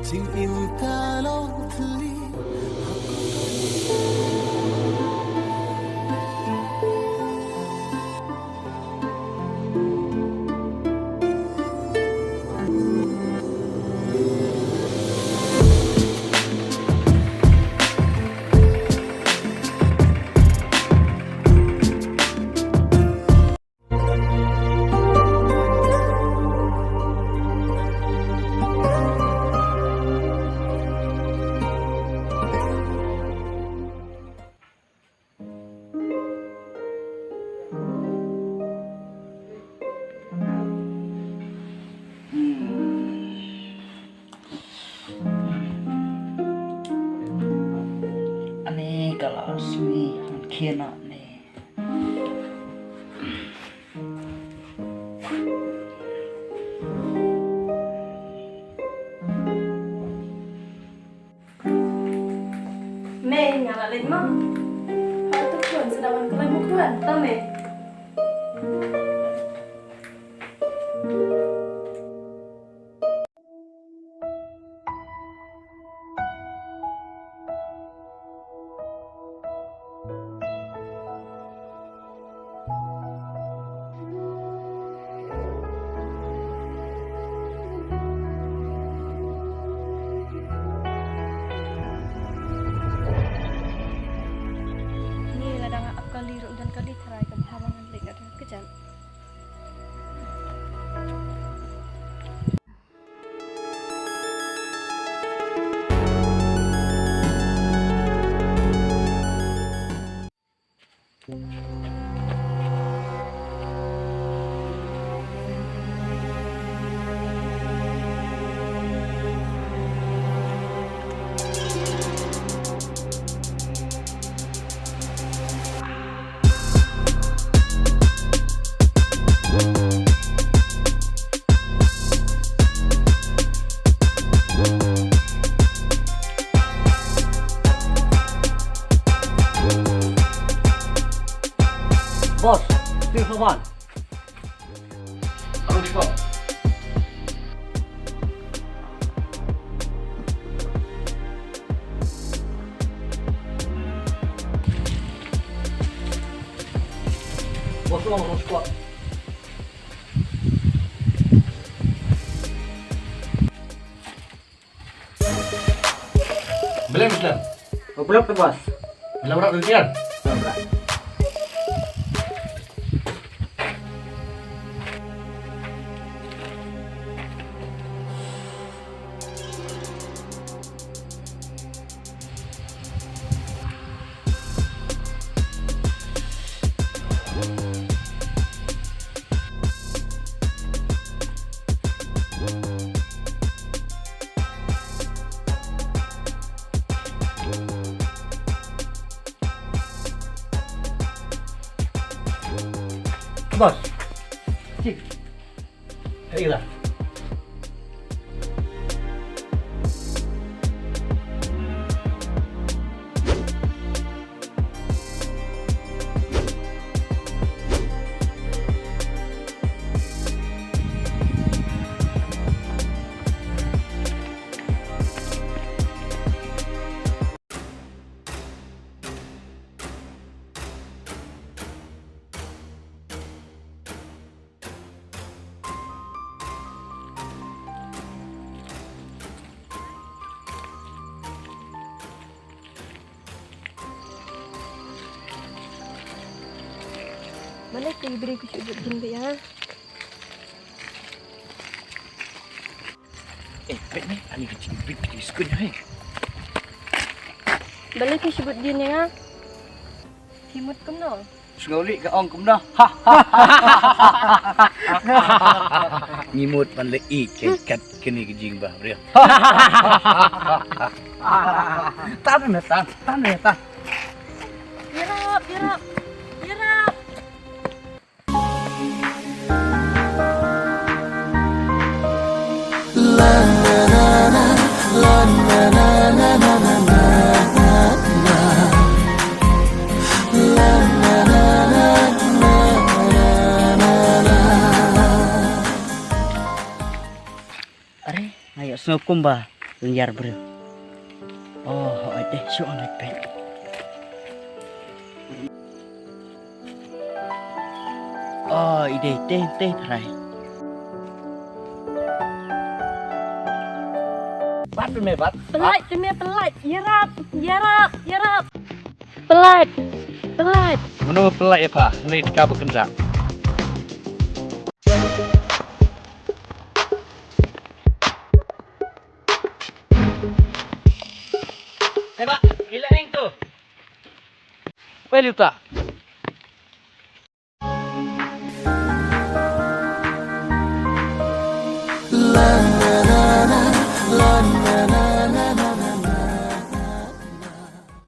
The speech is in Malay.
情应该落地。Kalau sini kena nih. Mẹ nhà là lên mong họ tức chuẩn sẽ đào ăn cái một chuẩn tâm mẹ kali dan kali terai ke halangan lek ada kejam. Bos, still someone. Harus kok. Bos lo harus kok. Belum Islam. Belum tuh bos. Belum berat demikian. Belum. Bos. Cik. Ayolah. Mana kau beri aku cuba gini ya? Baik ni, ani kecil big diskun hai. Balik aku cuba gini ya. Himut kau no. Segaulik ke ong kum dah. Ngimut pan lei kat kini kejing bah bria. Tan ni tan. Biarap. Are, ngayo snokum ba? liar bro. Oh, deh, so on iPad. Oh, ide teh try. Bat tu me bat. Pelat tu me pelat. Yarap. Pelat. Menurut pelak ya pak, ini kabut kendak. Pak, gila yang tu. Apa lu tak?